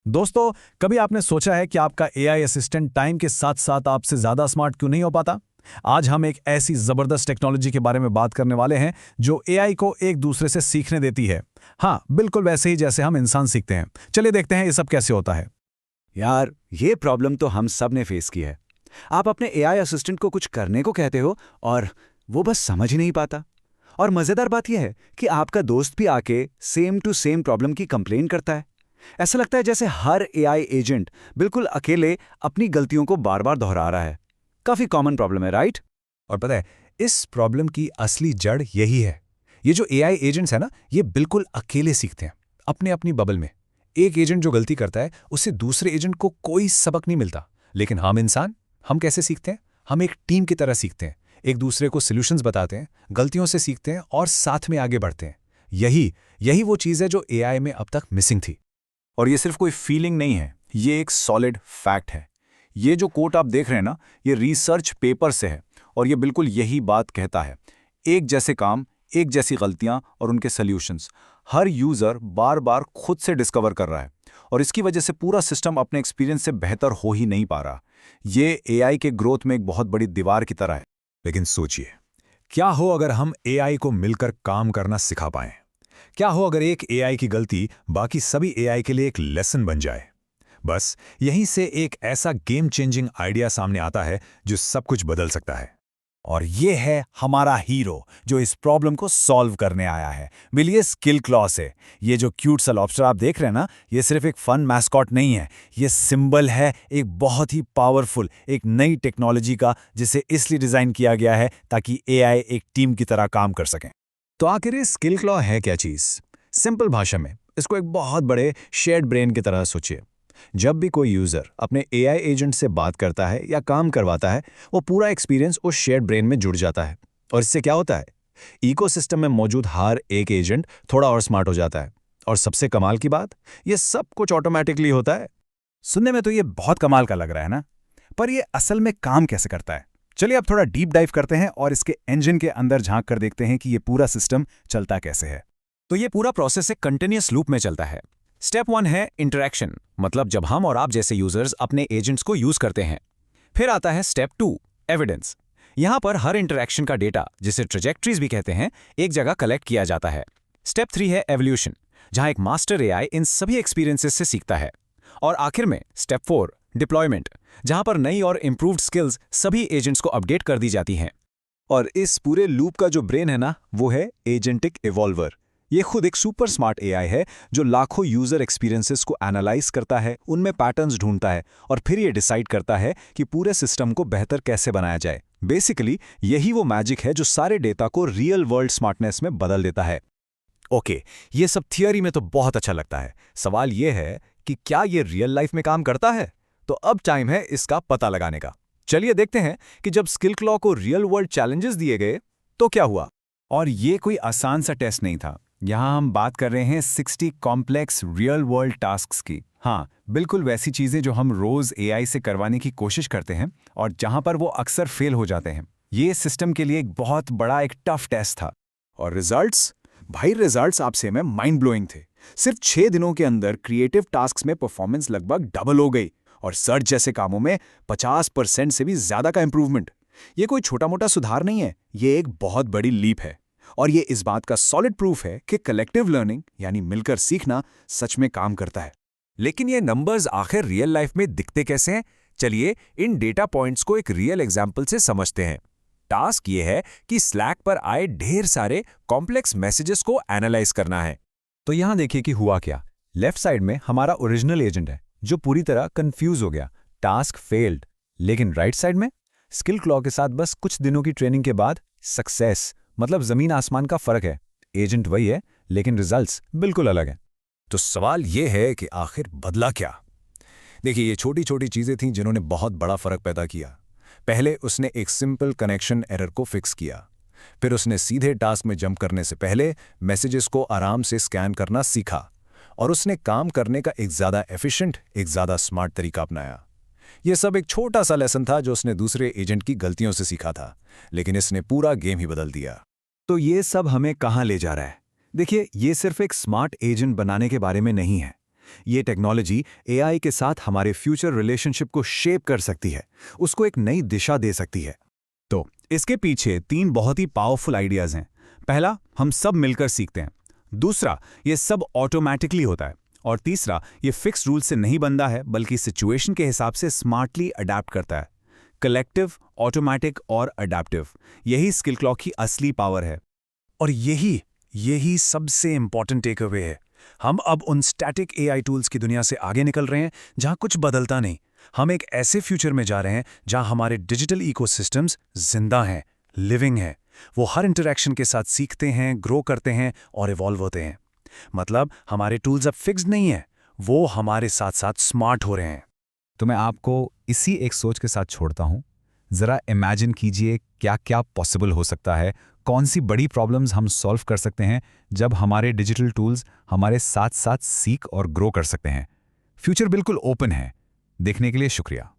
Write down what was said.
दोस्तों, कभी आपने सोचा है कि आपका एआई असिस्टेंट टाइम के साथ साथ आपसे ज़्यादा स्मार्ट क्यों नहीं हो पाता? आज हम एक ऐसी ज़बरदस्त टेक्नोलॉजी के बारे में बात करने वाले हैं जो एआई को एक दूसरे से सीखने देती है। हाँ, बिल्कुल वैसे ही जैसे हम इंसान सीखते हैं। चलिए देखते हैं ये सब कैसे होता है। यार, ये प्रॉब्लम तो हम सब ने फेस की है। आप अपने एआई असिस्टेंट को कुछ करने को कहते हो और वो बस समझ ही नहीं पाता। और मज़ेदार बात यह है कि आपका दोस्त भी आके सेम टू सेम प्रॉब्लम की कंप्लेन करता है। ऐसा लगता है जैसे हर एआई एजेंट बिल्कुल अकेले अपनी गलतियों को बार बार दोहरा रहा है। काफ़ी कॉमन प्रॉब्लम है, राइट? और पता है, इस प्रॉब्लम की असली जड़ यही है। ये जो एआई एजेंट्स है ना, ये बिल्कुल अकेले सीखते हैं, अपने अपनी बबल में। एक एजेंट जो गलती करता है, उससे दूसरे एजेंट को कोई सबक नहीं मिलता। लेकिन हम इंसान, हम कैसे सीखते हैं? हम एक टीम की तरह सीखते हैं, एक दूसरे को सॉल्यूशंस बताते हैं, गलतियों से सीखते हैं और साथ में आगे बढ़ते हैं। यही यही वो चीज़ है जो एआई में अब तक मिसिंग थी। और ये सिर्फ कोई फीलिंग नहीं है, ये एक सॉलिड फैक्ट है। ये जो कोट आप देख रहे हैं ना, ये रिसर्च पेपर से है और ये बिल्कुल यही बात कहता है। एक जैसे काम, एक जैसी गलतियां और उनके सॉल्यूशंस हर यूजर बार बार खुद से डिस्कवर कर रहा है और इसकी वजह से पूरा सिस्टम अपने एक्सपीरियंस से बेहतर हो ही नहीं पा रहा। ये एआई के ग्रोथ में एक बहुत बड़ी दीवार की तरह है। लेकिन सोचिए, क्या हो अगर हम एआई को मिलकर काम करना सिखा पाएं? क्या हो अगर एक एआई की गलती बाकी सभी एआई के लिए एक लेसन बन जाए? बस यहीं से एक ऐसा गेम चेंजिंग आइडिया सामने आता है जो सब कुछ बदल सकता है। और ये है हमारा हीरो जो इस प्रॉब्लम को सॉल्व करने आया है। मिलिए स्किल क्लॉ से। ये जो क्यूट सा लॉबस्टर आप देख रहे हैं ना, ये सिर्फ एक फन मैस्कॉट नहीं है, ये सिंबल है एक बहुत ही पावरफुल एक नई टेक्नोलॉजी का, जिसे इसलिए डिजाइन किया गया है ताकि एआई एक टीम की तरह काम कर सकें। तो आखिर ये स्किल क्लॉ है क्या चीज़? सिंपल भाषा में इसको एक बहुत बड़े शेयर्ड ब्रेन की तरह सोचिए। जब भी कोई यूज़र अपने एआई एजेंट से बात करता है या काम करवाता है, वो पूरा एक्सपीरियंस उस शेयर्ड ब्रेन में जुड़ जाता है। और इससे क्या होता है? इकोसिस्टम में मौजूद हर एक एजेंट थोड़ा और स्मार्ट हो जाता है। और सबसे कमाल की बात, ये सब कुछ ऑटोमेटिकली होता है। सुनने में तो ये बहुत कमाल का लग रहा है ना, पर ये असल में काम कैसे करता है? चलिए अब थोड़ा डीप डाइव करते हैं और इसके इंजन के अंदर झांक कर देखते हैं कि ये पूरा सिस्टम चलता कैसे है। तो ये पूरा प्रोसेस एक कंटिन्यूअस लूप में चलता है। स्टेप 1 है इंटरैक्शन, मतलब जब हम और आप जैसे यूजर्स अपने एजेंट्स को यूज करते हैं। फिर आता है स्टेप 2, एविडेंस। यहां पर हर इंटरैक्शन का डेटा, जिसे ट्रेजेक्ट्रीज भी कहते हैं, एक जगह कलेक्ट किया जाता है। स्टेप 3 है एवोल्यूशन, जहां एक मास्टर एआई इन सभी एक्सपीरियंसेस से सीखता है। और आखिर में स्टेप 4, डिप्लॉयमेंट, जहां पर नई और इंप्रूव्ड स्किल्स सभी एजेंट्स को अपडेट कर दी जाती हैं। और इस पूरे लूप का जो ब्रेन है ना, वो है एजेंटिक इवॉल्वर। ये खुद एक सुपर स्मार्ट एआई है जो लाखों यूजर एक्सपीरियंसेस को एनालाइज करता है, उनमें पैटर्न्स ढूंढता है और फिर ये डिसाइड करता है कि पूरे सिस्टम को बेहतर कैसे बनाया जाए। बेसिकली यही वो मैजिक है जो सारे डेटा को रियल वर्ल्ड स्मार्टनेस में बदल देता है। ओके, ये सब थियरी में तो बहुत अच्छा लगता है। सवाल ये है कि क्या ये रियल लाइफ में काम करता है? तो अब टाइम है इसका पता लगाने का। चलिए देखते हैं कि जब स्किल क्लॉ को रियल वर्ल्ड चैलेंजेस दिए गए तो क्या हुआ। और ये कोई आसान सा टेस्ट नहीं था। यहाँ हम बात कर रहे हैं 60 कॉम्प्लेक्स रियल वर्ल्ड टास्क्स की। हाँ, बिल्कुल वैसी चीज़ें जो हम रोज़ एआई से करवाने की कोशिश करते हैं और जहाँ पर वो अक्सर फेल हो जाते हैं। ये सिस्टम के लिए एक बहुत बड़ा एक टफ टेस्ट था। और रिजल्ट्स? भाई रिजल्ट्स आपसे में माइंड ब्लोइंग थे। सिर्फ 6 दिनों के अंदर क्रिएटिव टास्क्स में परफॉर्मेंस लगभग डबल हो गई और सर्च जैसे कामों में 50% से भी ज़्यादा का इंप्रूवमेंट। ये कोई छोटा मोटा सुधार नहीं है, ये एक बहुत बड़ी लीप है। और ये इस बात का सॉलिड प्रूफ है कि कलेक्टिव लर्निंग यानी मिलकर सीखना सच में काम करता है। लेकिन ये नंबर्स आखिर रियल लाइफ में दिखते कैसे हैं? चलिए इन डेटा पॉइंट्स को एक रियल एग्जाम्पल से समझते हैं। टास्क ये है कि स्लैक पर आए ढेर सारे कॉम्प्लेक्स मैसेजेस को एनालाइज करना है। तो यहां देखिए कि हुआ क्या। लेफ्ट साइड में हमारा ओरिजिनल एजेंट है जो पूरी तरह कंफ्यूज हो गया, टास्क फेल्ड। लेकिन राइट साइड में स्किल क्लॉ के साथ बस कुछ दिनों की ट्रेनिंग के बाद सक्सेस, मतलब जमीन आसमान का फर्क है। एजेंट वही है लेकिन रिजल्ट्स बिल्कुल अलग हैं। तो सवाल यह है कि आखिर बदला क्या? देखिए, ये छोटी छोटी चीजें थीं जिन्होंने बहुत बड़ा फर्क पैदा किया। पहले उसने एक सिंपल कनेक्शन एरर को फिक्स किया। फिर उसने सीधे टास्क में जंप करने से पहले मैसेजेस को आराम से स्कैन करना सीखा। और उसने काम करने का एक ज़्यादा एफिशिएंट, एक ज़्यादा स्मार्ट तरीका अपनाया। यह सब एक छोटा सा लेसन था जो उसने दूसरे एजेंट की गलतियों से सीखा था, लेकिन इसने पूरा गेम ही बदल दिया। तो ये सब हमें कहाँ ले जा रहा है? देखिए, ये सिर्फ एक स्मार्ट एजेंट बनाने के बारे में नहीं है। ये टेक्नोलॉजी एआई के साथ हमारे फ्यूचर रिलेशनशिप को शेप कर सकती है, उसको एक नई दिशा दे सकती है। तो इसके पीछे 3 बहुत ही पावरफुल आइडियाज हैं। पहला, हम सब मिलकर सीखते हैं। दूसरा, ये सब ऑटोमैटिकली होता है। और तीसरा, ये फिक्स रूल से नहीं बनता है बल्कि सिचुएशन के हिसाब से स्मार्टली अडैप्ट करता है। कलेक्टिव, ऑटोमैटिक और अडैप्टिव, यही स्किल क्लॉक की असली पावर है। और यही सबसे इंपॉर्टेंट टेक अवे है। हम अब उन स्टैटिक एआई टूल्स की दुनिया से आगे निकल रहे हैं जहां कुछ बदलता नहीं। हम एक ऐसे फ्यूचर में जा रहे हैं जहां हमारे डिजिटल इकोसिस्टम्स जिंदा हैं, लिविंग हैं। वो हर इंटरैक्शन के साथ सीखते हैं, ग्रो करते हैं और इवॉल्व होते हैं। मतलब हमारे टूल्स अब फिक्स्ड नहीं है, वो हमारे साथ साथ स्मार्ट हो रहे हैं। तो मैं आपको इसी एक सोच के साथ छोड़ता हूं। जरा इमेजिन कीजिए क्या क्या पॉसिबल हो सकता है, कौन सी बड़ी प्रॉब्लम्स हम सॉल्व कर सकते हैं जब हमारे डिजिटल टूल्स हमारे साथ साथ सीख और ग्रो कर सकते हैं। फ्यूचर बिल्कुल ओपन है। देखने के लिए शुक्रिया।